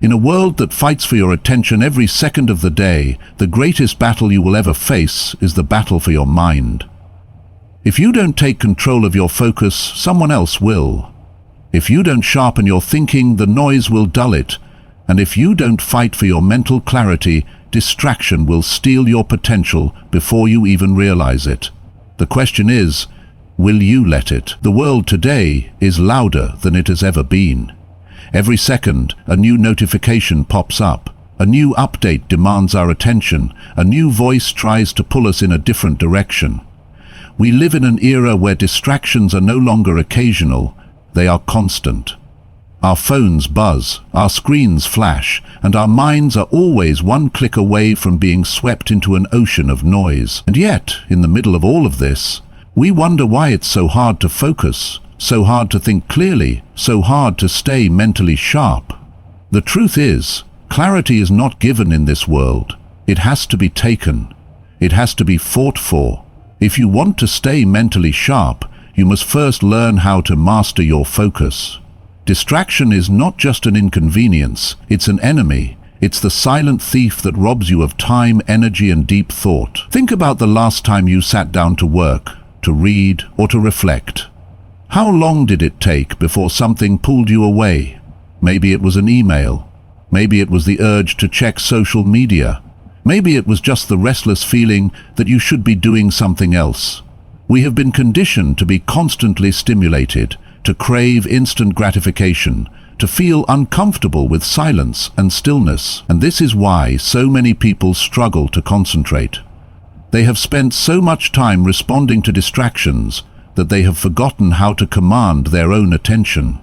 In a world that fights for your attention every second of the day, the greatest battle you will ever face is the battle for your mind. If you don't take control of your focus, someone else will. If you don't sharpen your thinking, the noise will dull it. And if you don't fight for your mental clarity, distraction will steal your potential before you even realize it. The question is, will you let it? The world today is louder than it has ever been. Every second, a new notification pops up. A new update demands our attention. A new voice tries to pull us in a different direction. We live in an era where distractions are no longer occasional, they are constant. Our phones buzz, our screens flash, and our minds are always one click away from being swept into an ocean of noise. And yet, in the middle of all of this, we wonder why it's so hard to focus, so hard to think clearly, so hard to stay mentally sharp. The truth is, clarity is not given in this world. It has to be taken. It has to be fought for. If you want to stay mentally sharp, you must first learn how to master your focus. Distraction is not just an inconvenience, it's an enemy. It's the silent thief that robs you of time, energy, and deep thought. Think about the last time you sat down to work, to read, or to reflect. How long did it take before something pulled you away? Maybe it was an email. Maybe it was the urge to check social media. Maybe it was just the restless feeling that you should be doing something else. We have been conditioned to be constantly stimulated, to crave instant gratification, to feel uncomfortable with silence and stillness. And this is why so many people struggle to concentrate. They have spent so much time responding to distractions that they have forgotten how to command their own attention.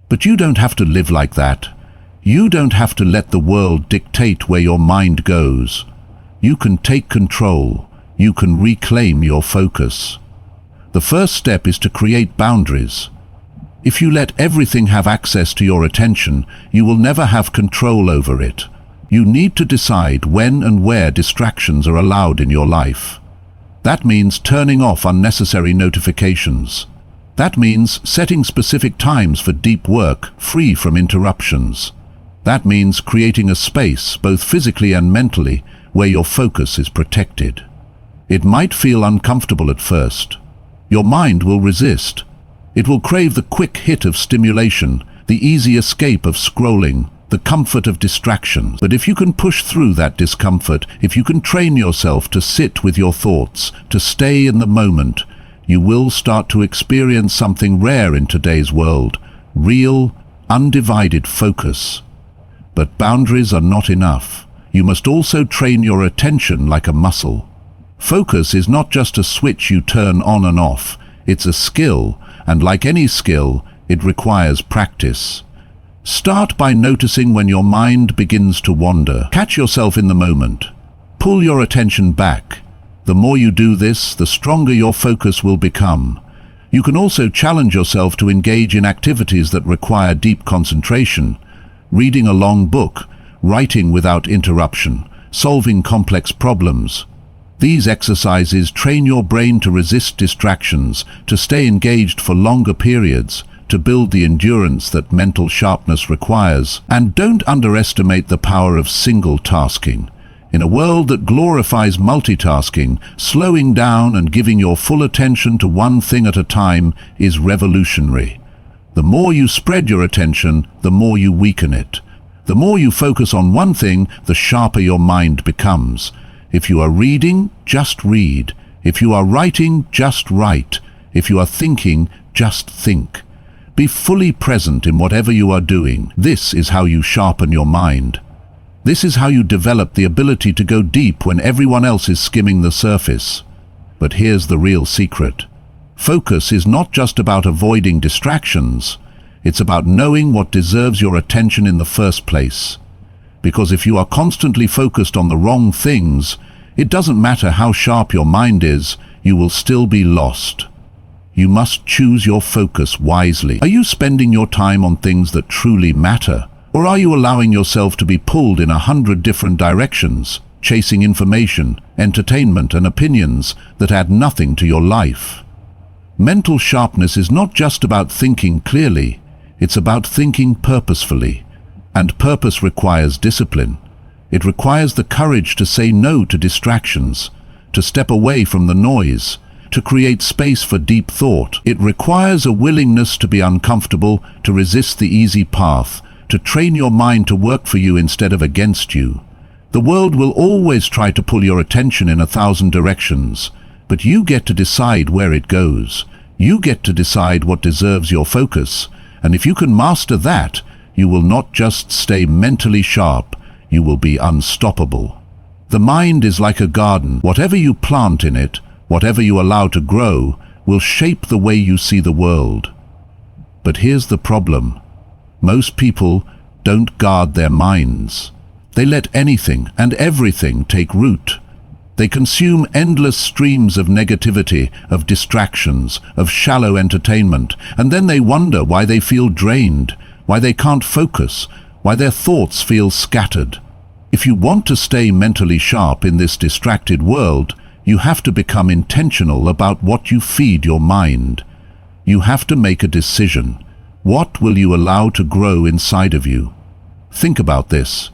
But you don't have to live like that. You don't have to let the world dictate where your mind goes. You can take control. You can reclaim your focus. The first step is to create boundaries. If you let everything have access to your attention, you will never have control over it. You need to decide when and where distractions are allowed in your life. That means turning off unnecessary notifications. That means setting specific times for deep work, free from interruptions. That means creating a space, both physically and mentally, where your focus is protected. It might feel uncomfortable at first. Your mind will resist. It will crave the quick hit of stimulation, the easy escape of scrolling, the comfort of distractions. But if you can push through that discomfort, if you can train yourself to sit with your thoughts, to stay in the moment, you will start to experience something rare in today's world: real, undivided focus. But boundaries are not enough. You must also train your attention like a muscle. Focus is not just a switch you turn on and off. It's a skill, and like any skill, it requires practice. Start by noticing when your mind begins to wander. Catch yourself in the moment. Pull your attention back. The more you do this, the stronger your focus will become. You can also challenge yourself to engage in activities that require deep concentration. Reading a long book, writing without interruption, solving complex problems. These exercises train your brain to resist distractions, to stay engaged for longer periods, to build the endurance that mental sharpness requires. And don't underestimate the power of single tasking. In a world that glorifies multitasking, slowing down and giving your full attention to one thing at a time is revolutionary. The more you spread your attention, the more you weaken it. The more you focus on one thing, the sharper your mind becomes. If you are reading, just read. If you are writing, just write. If you are thinking, just think. Be fully present in whatever you are doing. This is how you sharpen your mind. This is how you develop the ability to go deep when everyone else is skimming the surface. But here's the real secret. Focus is not just about avoiding distractions. It's about knowing what deserves your attention in the first place. Because if you are constantly focused on the wrong things, it doesn't matter how sharp your mind is, you will still be lost. You must choose your focus wisely. Are you spending your time on things that truly matter? Or are you allowing yourself to be pulled in 100 different directions, chasing information, entertainment, and opinions that add nothing to your life? Mental sharpness is not just about thinking clearly, it's about thinking purposefully. And purpose requires discipline. It requires the courage to say no to distractions, to step away from the noise, to create space for deep thought. It requires a willingness to be uncomfortable, to resist the easy path, to train your mind to work for you instead of against you. The world will always try to pull your attention in 1,000 directions, but you get to decide where it goes. You get to decide what deserves your focus, and if you can master that, you will not just stay mentally sharp, you will be unstoppable. The mind is like a garden. Whatever you plant in it, whatever you allow to grow, will shape the way you see the world. But here's the problem. Most people don't guard their minds. They let anything and everything take root. They consume endless streams of negativity, of distractions, of shallow entertainment, and then they wonder why they feel drained, why they can't focus, why their thoughts feel scattered. If you want to stay mentally sharp in this distracted world, you have to become intentional about what you feed your mind. You have to make a decision. What will you allow to grow inside of you? Think about this.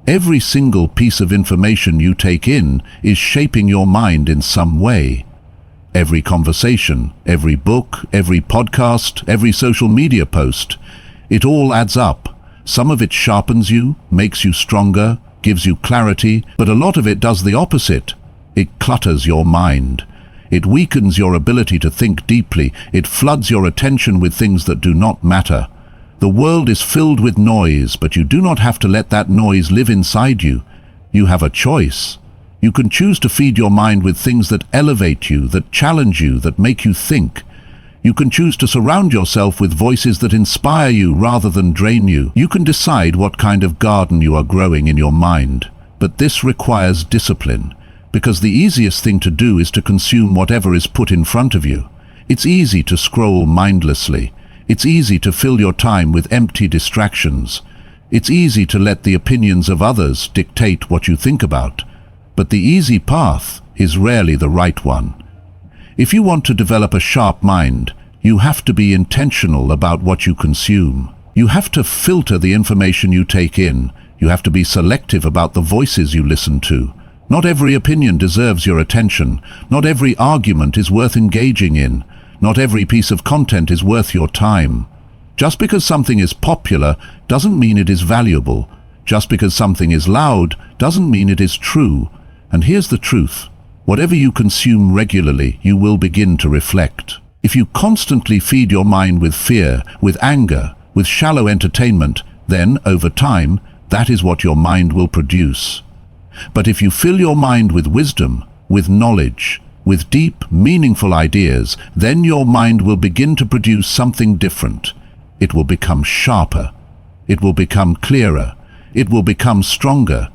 Every single piece of information you take in is shaping your mind in some way. Every conversation, every book, every podcast, every social media post, it all adds up. Some of it sharpens you, makes you stronger, gives you clarity, but a lot of it does the opposite. It clutters your mind. It weakens your ability to think deeply. It floods your attention with things that do not matter. The world is filled with noise, but you do not have to let that noise live inside you. You have a choice. You can choose to feed your mind with things that elevate you, that challenge you, that make you think. You can choose to surround yourself with voices that inspire you rather than drain you. You can decide what kind of garden you are growing in your mind. But this requires discipline, because the easiest thing to do is to consume whatever is put in front of you. It's easy to scroll mindlessly. It's easy to fill your time with empty distractions. It's easy to let the opinions of others dictate what you think about. But the easy path is rarely the right one. If you want to develop a sharp mind, you have to be intentional about what you consume. You have to filter the information you take in. You have to be selective about the voices you listen to. Not every opinion deserves your attention. Not every argument is worth engaging in. Not every piece of content is worth your time. Just because something is popular doesn't mean it is valuable. Just because something is loud doesn't mean it is true. And here's the truth. Whatever you consume regularly, you will begin to reflect. If you constantly feed your mind with fear, with anger, with shallow entertainment, then, over time, that is what your mind will produce. But if you fill your mind with wisdom, with knowledge, with deep, meaningful ideas, then your mind will begin to produce something different. It will become sharper. It will become clearer. It will become stronger.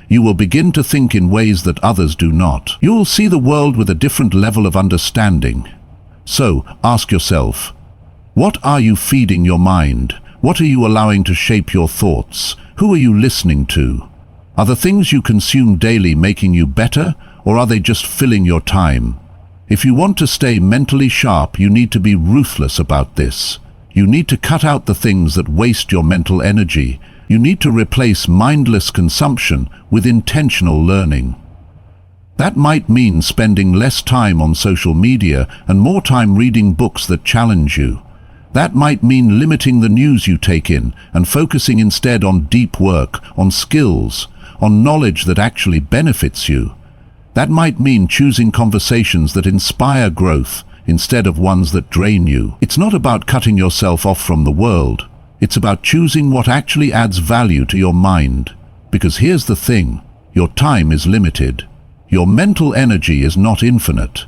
You will begin to think in ways that others do not. You will see the world with a different level of understanding. So, ask yourself, what are you feeding your mind? What are you allowing to shape your thoughts? Who are you listening to? Are the things you consume daily making you better, or are they just filling your time? If you want to stay mentally sharp, you need to be ruthless about this. You need to cut out the things that waste your mental energy. You need to replace mindless consumption with intentional learning. That might mean spending less time on social media and more time reading books that challenge you. That might mean limiting the news you take in and focusing instead on deep work, on skills, on knowledge that actually benefits you. That might mean choosing conversations that inspire growth instead of ones that drain you. It's not about cutting yourself off from the world. It's about choosing what actually adds value to your mind. Because here's the thing, your time is limited. Your mental energy is not infinite.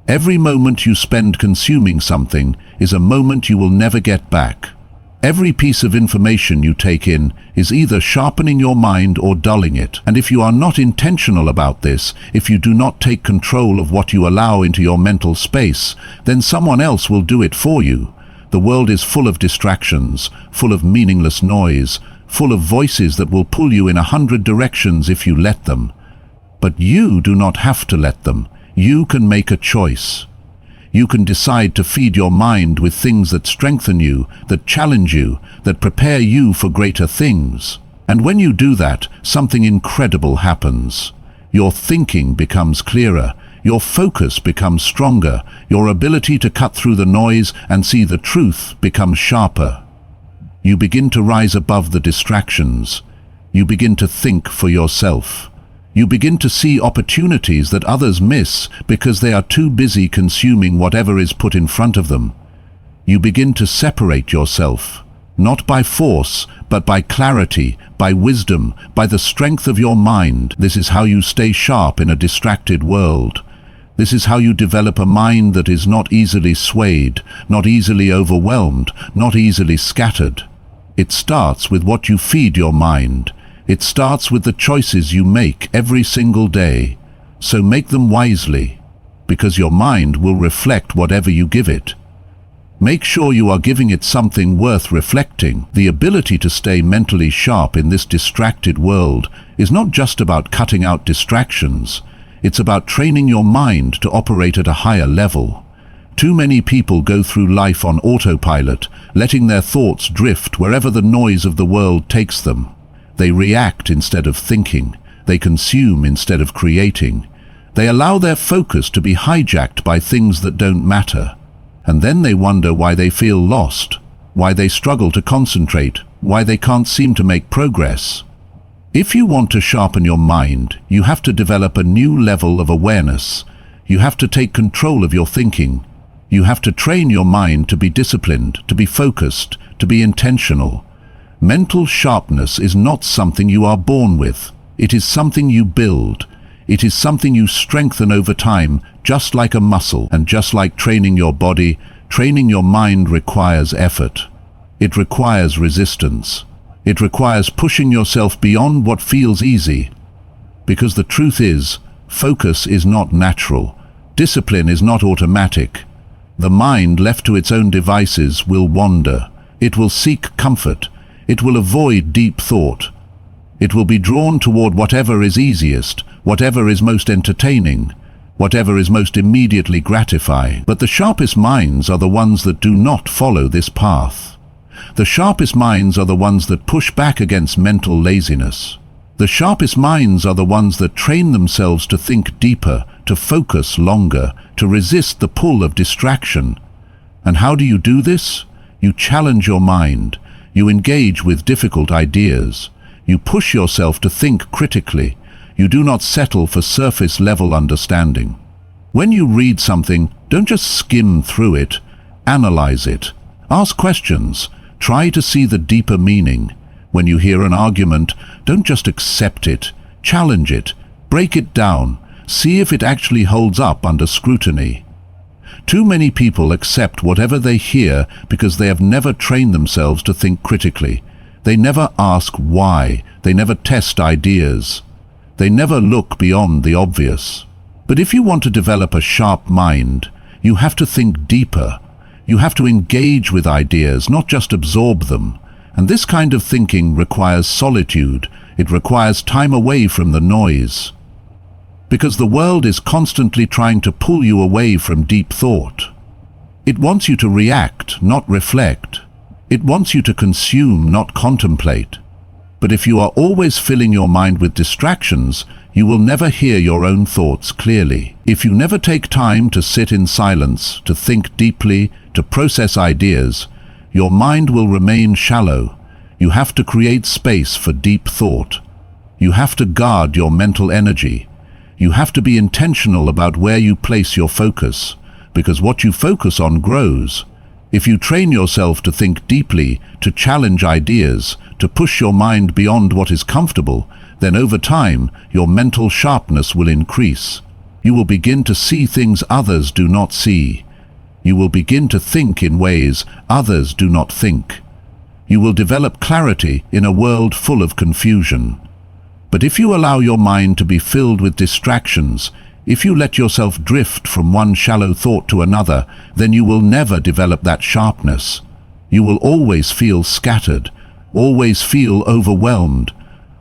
Every moment you spend consuming something is a moment you will never get back. Every piece of information you take in is either sharpening your mind or dulling it. And if you are not intentional about this, if you do not take control of what you allow into your mental space, then someone else will do it for you. The world is full of distractions, full of meaningless noise, full of voices that will pull you in 100 directions if you let them. But you do not have to let them. You can make a choice. You can decide to feed your mind with things that strengthen you, that challenge you, that prepare you for greater things. And when you do that, something incredible happens. Your thinking becomes clearer, your focus becomes stronger, your ability to cut through the noise and see the truth becomes sharper. You begin to rise above the distractions. You begin to think for yourself. You begin to see opportunities that others miss because they are too busy consuming whatever is put in front of them. You begin to separate yourself, not by force, but by clarity, by wisdom, by the strength of your mind. This is how you stay sharp in a distracted world. This is how you develop a mind that is not easily swayed, not easily overwhelmed, not easily scattered. It starts with what you feed your mind. It starts with the choices you make every single day. So make them wisely, because your mind will reflect whatever you give it. Make sure you are giving it something worth reflecting. The ability to stay mentally sharp in this distracted world is not just about cutting out distractions. It's about training your mind to operate at a higher level. Too many people go through life on autopilot, letting their thoughts drift wherever the noise of the world takes them. They react instead of thinking. They consume instead of creating. They allow their focus to be hijacked by things that don't matter. And then they wonder why they feel lost, why they struggle to concentrate, why they can't seem to make progress. If you want to sharpen your mind, you have to develop a new level of awareness. You have to take control of your thinking. You have to train your mind to be disciplined, to be focused, to be intentional. Mental sharpness is not something you are born with. It is something you build. It is something you strengthen over time, just like a muscle. And just like training your body, training your mind requires effort. It requires resistance. It requires pushing yourself beyond what feels easy. Because the truth is, focus is not natural. Discipline is not automatic. The mind left to its own devices will wander. It will seek comfort. It will avoid deep thought. It will be drawn toward whatever is easiest, whatever is most entertaining, whatever is most immediately gratifying. But the sharpest minds are the ones that do not follow this path. The sharpest minds are the ones that push back against mental laziness. The sharpest minds are the ones that train themselves to think deeper, to focus longer, to resist the pull of distraction. And how do you do this? You challenge your mind. You engage with difficult ideas. You push yourself to think critically. You do not settle for surface-level understanding. When you read something, don't just skim through it. Analyze it. Ask questions. Try to see the deeper meaning. When you hear an argument, don't just accept it. Challenge it. Break it down. See if it actually holds up under scrutiny. Too many people accept whatever they hear because they have never trained themselves to think critically. They never ask why. They never test ideas. They never look beyond the obvious. But if you want to develop a sharp mind, you have to think deeper. You have to engage with ideas, not just absorb them. And this kind of thinking requires solitude. It requires time away from the noise. Because the world is constantly trying to pull you away from deep thought. It wants you to react, not reflect. It wants you to consume, not contemplate. But if you are always filling your mind with distractions, you will never hear your own thoughts clearly. If you never take time to sit in silence, to think deeply, to process ideas, your mind will remain shallow. You have to create space for deep thought. You have to guard your mental energy. You have to be intentional about where you place your focus, because what you focus on grows. If you train yourself to think deeply, to challenge ideas, to push your mind beyond what is comfortable, then over time, your mental sharpness will increase. You will begin to see things others do not see. You will begin to think in ways others do not think. You will develop clarity in a world full of confusion. But if you allow your mind to be filled with distractions, if you let yourself drift from one shallow thought to another, then you will never develop that sharpness. You will always feel scattered, always feel overwhelmed,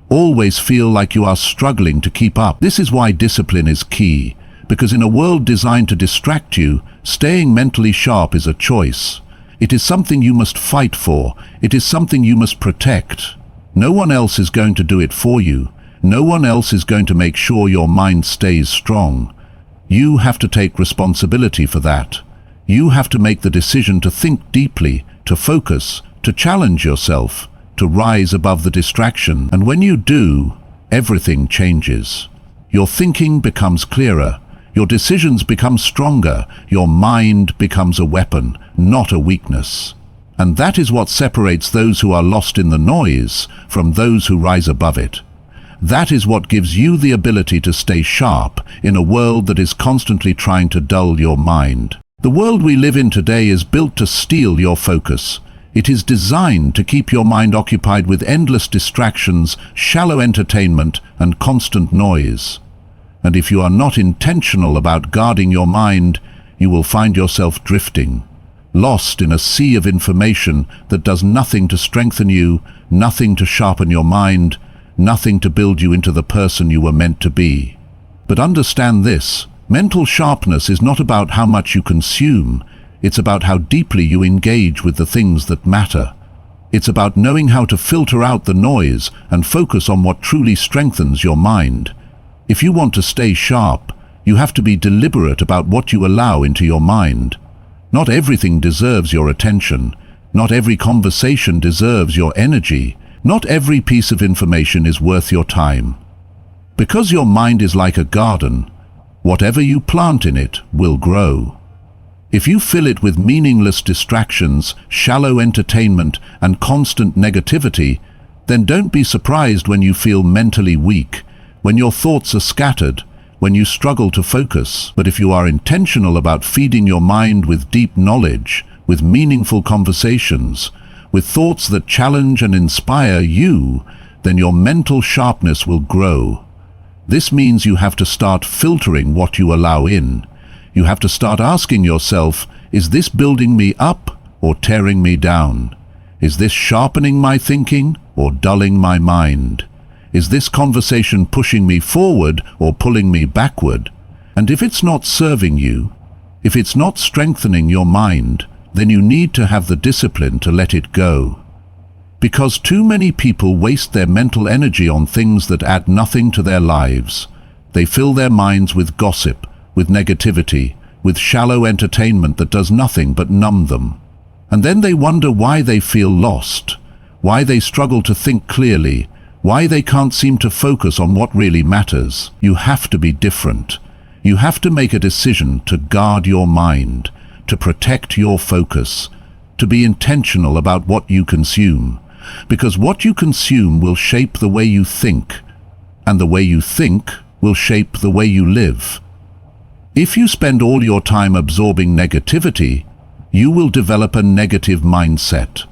always feel like you are struggling to keep up. This is why discipline is key. Because in a world designed to distract you, staying mentally sharp is a choice. It is something you must fight for. It is something you must protect. No one else is going to do it for you. No one else is going to make sure your mind stays strong. You have to take responsibility for that. You have to make the decision to think deeply, to focus, to challenge yourself, to rise above the distraction. And when you do, everything changes. Your thinking becomes clearer. Your decisions become stronger. Your mind becomes a weapon, not a weakness. And that is what separates those who are lost in the noise from those who rise above it. That is what gives you the ability to stay sharp in a world that is constantly trying to dull your mind. The world we live in today is built to steal your focus. It is designed to keep your mind occupied with endless distractions, shallow entertainment, and constant noise. And if you are not intentional about guarding your mind, you will find yourself drifting, lost in a sea of information that does nothing to strengthen you, nothing to sharpen your mind, nothing to build you into the person you were meant to be. But understand this, mental sharpness is not about how much you consume, it's about how deeply you engage with the things that matter. It's about knowing how to filter out the noise and focus on what truly strengthens your mind. If you want to stay sharp, you have to be deliberate about what you allow into your mind. Not everything deserves your attention. Not every conversation deserves your energy. Not every piece of information is worth your time. Because your mind is like a garden, whatever you plant in it will grow. If you fill it with meaningless distractions, shallow entertainment, and constant negativity, then don't be surprised when you feel mentally weak, when your thoughts are scattered, when you struggle to focus. But if you are intentional about feeding your mind with deep knowledge, with meaningful conversations, with thoughts that challenge and inspire you, then your mental sharpness will grow. This means you have to start filtering what you allow in. You have to start asking yourself, is this building me up or tearing me down? Is this sharpening my thinking or dulling my mind? Is this conversation pushing me forward or pulling me backward? And if it's not serving you, if it's not strengthening your mind, then you need to have the discipline to let it go. Because too many people waste their mental energy on things that add nothing to their lives. They fill their minds with gossip, with negativity, with shallow entertainment that does nothing but numb them. And then they wonder why they feel lost, why they struggle to think clearly, why they can't seem to focus on what really matters. You have to be different. You have to make a decision to guard your mind, to protect your focus, to be intentional about what you consume. Because what you consume will shape the way you think, and the way you think will shape the way you live. If you spend all your time absorbing negativity, you will develop a negative mindset.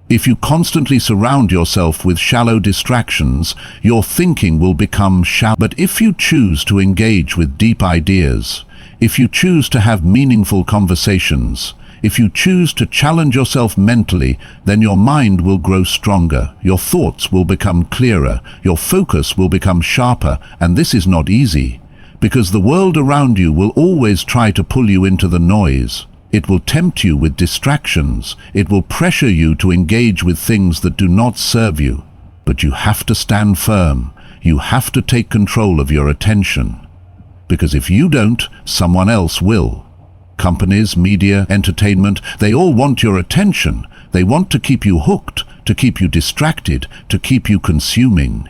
If you constantly surround yourself with shallow distractions, your thinking will become shallow. But if you choose to engage with deep ideas, if you choose to have meaningful conversations, if you choose to challenge yourself mentally, then your mind will grow stronger, your thoughts will become clearer, your focus will become sharper, and this is not easy, because the world around you will always try to pull you into the noise. It will tempt you with distractions. It will pressure you to engage with things that do not serve you. But you have to stand firm. You have to take control of your attention. Because if you don't, someone else will. Companies, media, entertainment, they all want your attention. They want to keep you hooked, to keep you distracted, to keep you consuming.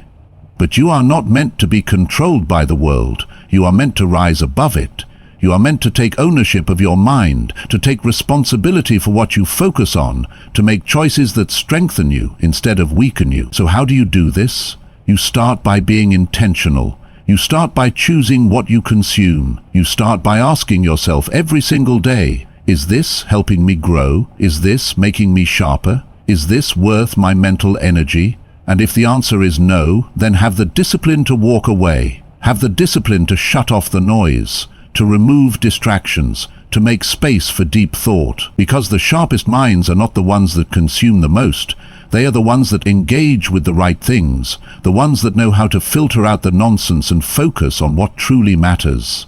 But you are not meant to be controlled by the world. You are meant to rise above it. You are meant to take ownership of your mind, to take responsibility for what you focus on, to make choices that strengthen you instead of weaken you. So how do you do this? You start by being intentional. You start by choosing what you consume. You start by asking yourself every single day, is this helping me grow? Is this making me sharper? Is this worth my mental energy? And if the answer is no, then have the discipline to walk away. Have the discipline to shut off the noise, to remove distractions, to make space for deep thought. Because the sharpest minds are not the ones that consume the most. They are the ones that engage with the right things, the ones that know how to filter out the nonsense and focus on what truly matters.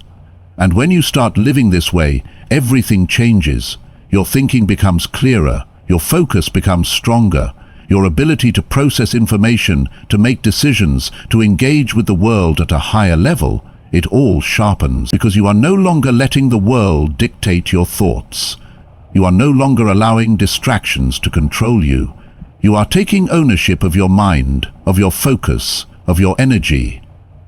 And when you start living this way, everything changes. Your thinking becomes clearer, your focus becomes stronger, your ability to process information, to make decisions, to engage with the world at a higher level, it all sharpens, because you are no longer letting the world dictate your thoughts. You are no longer allowing distractions to control you. You are taking ownership of your mind, of your focus, of your energy.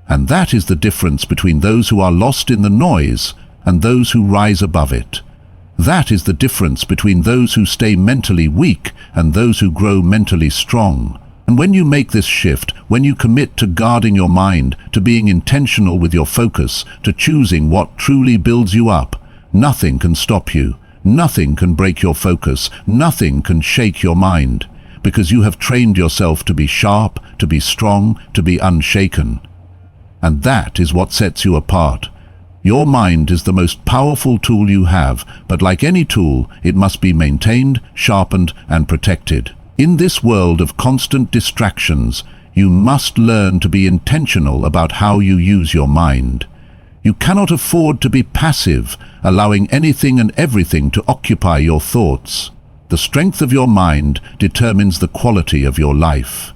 And that is the difference between those who are lost in the noise and those who rise above it. That is the difference between those who stay mentally weak and those who grow mentally strong. And when you make this shift, when you commit to guarding your mind, to being intentional with your focus, to choosing what truly builds you up, nothing can stop you. Nothing can break your focus. Nothing can shake your mind, because you have trained yourself to be sharp, to be strong, to be unshaken. And that is what sets you apart. Your mind is the most powerful tool you have, but like any tool, it must be maintained, sharpened, and protected. In this world of constant distractions, you must learn to be intentional about how you use your mind. You cannot afford to be passive, allowing anything and everything to occupy your thoughts. The strength of your mind determines the quality of your life.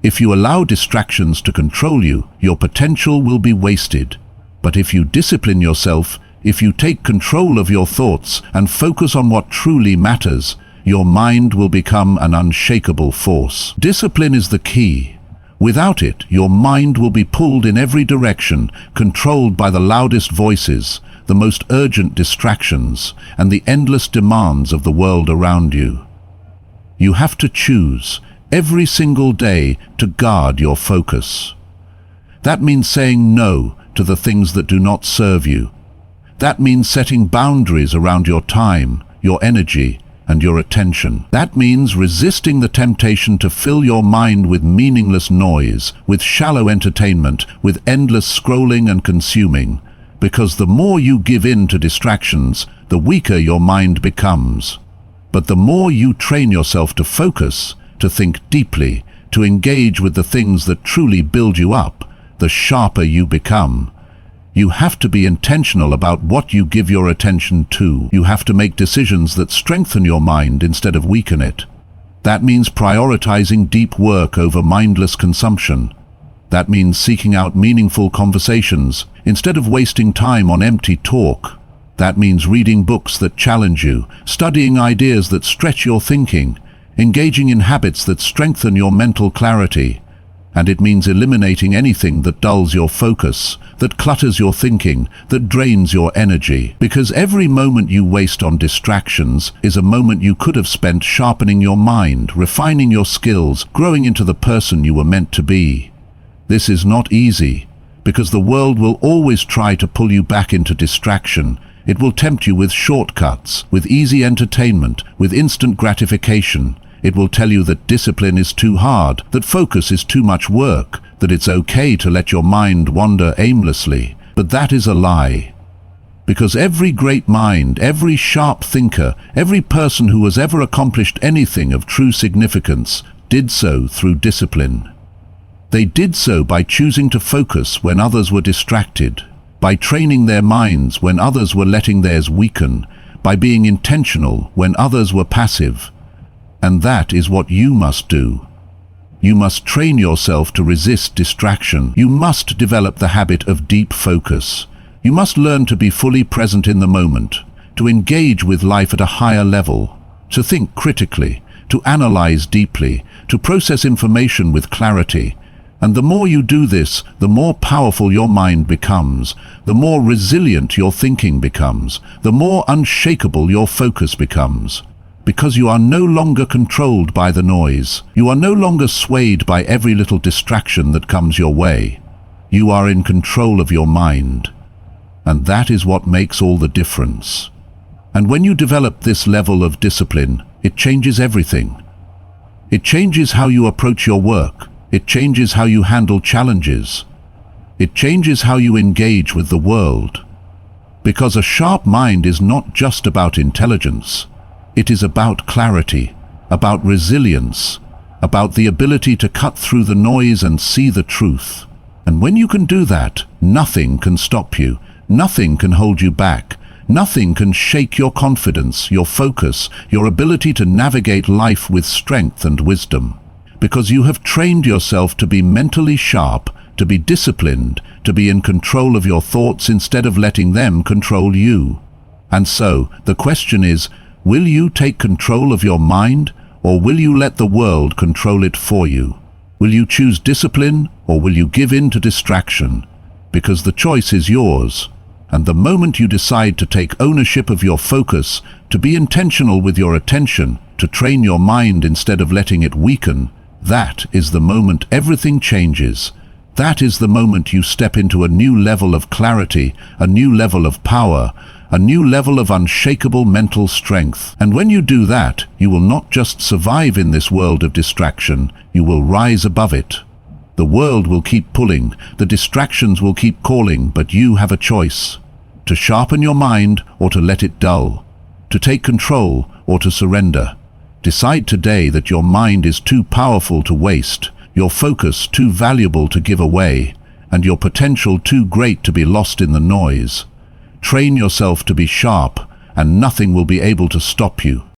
If you allow distractions to control you, your potential will be wasted. But if you discipline yourself, if you take control of your thoughts and focus on what truly matters, your mind will become an unshakable force. Discipline is the key. Without it, your mind will be pulled in every direction, controlled by the loudest voices, the most urgent distractions, and the endless demands of the world around you. You have to choose, every single day, to guard your focus. That means saying no to the things that do not serve you. That means setting boundaries around your time, your energy, and your attention. That means resisting the temptation to fill your mind with meaningless noise, with shallow entertainment, with endless scrolling and consuming, because the more you give in to distractions, the weaker your mind becomes. But the more you train yourself to focus, to think deeply, to engage with the things that truly build you up, the sharper you become. You have to be intentional about what you give your attention to. You have to make decisions that strengthen your mind instead of weaken it. That means prioritizing deep work over mindless consumption. That means seeking out meaningful conversations instead of wasting time on empty talk. That means reading books that challenge you, studying ideas that stretch your thinking, engaging in habits that strengthen your mental clarity. And it means eliminating anything that dulls your focus, that clutters your thinking, that drains your energy. Because every moment you waste on distractions is a moment you could have spent sharpening your mind, refining your skills, growing into the person you were meant to be. This is not easy, because the world will always try to pull you back into distraction. It will tempt you with shortcuts, with easy entertainment, with instant gratification. It will tell you that discipline is too hard, that focus is too much work, that it's okay to let your mind wander aimlessly. But that is a lie. Because every great mind, every sharp thinker, every person who has ever accomplished anything of true significance did so through discipline. They did so by choosing to focus when others were distracted, by training their minds when others were letting theirs weaken, by being intentional when others were passive. And that is what you must do. You must train yourself to resist distraction. You must develop the habit of deep focus. You must learn to be fully present in the moment, to engage with life at a higher level, to think critically, to analyze deeply, to process information with clarity. And the more you do this, the more powerful your mind becomes, the more resilient your thinking becomes, the more unshakable your focus becomes. Because you are no longer controlled by the noise. You are no longer swayed by every little distraction that comes your way. You are in control of your mind. And that is what makes all the difference. And when you develop this level of discipline, it changes everything. It changes how you approach your work. It changes how you handle challenges. It changes how you engage with the world. Because a sharp mind is not just about intelligence. It is about clarity, about resilience, about the ability to cut through the noise and see the truth. And when you can do that, nothing can stop you. Nothing can hold you back. Nothing can shake your confidence, your focus, your ability to navigate life with strength and wisdom. Because you have trained yourself to be mentally sharp, to be disciplined, to be in control of your thoughts instead of letting them control you. And so, the question is, will you take control of your mind, or will you let the world control it for you? Will you choose discipline, or will you give in to distraction? Because the choice is yours. And the moment you decide to take ownership of your focus, to be intentional with your attention, to train your mind instead of letting it weaken, that is the moment everything changes. That is the moment you step into a new level of clarity, a new level of power, a new level of unshakable mental strength. And when you do that, you will not just survive in this world of distraction, you will rise above it. The world will keep pulling, the distractions will keep calling, but you have a choice. To sharpen your mind or to let it dull. To take control or to surrender. Decide today that your mind is too powerful to waste, your focus too valuable to give away, and your potential too great to be lost in the noise. Train yourself to be sharp, and nothing will be able to stop you.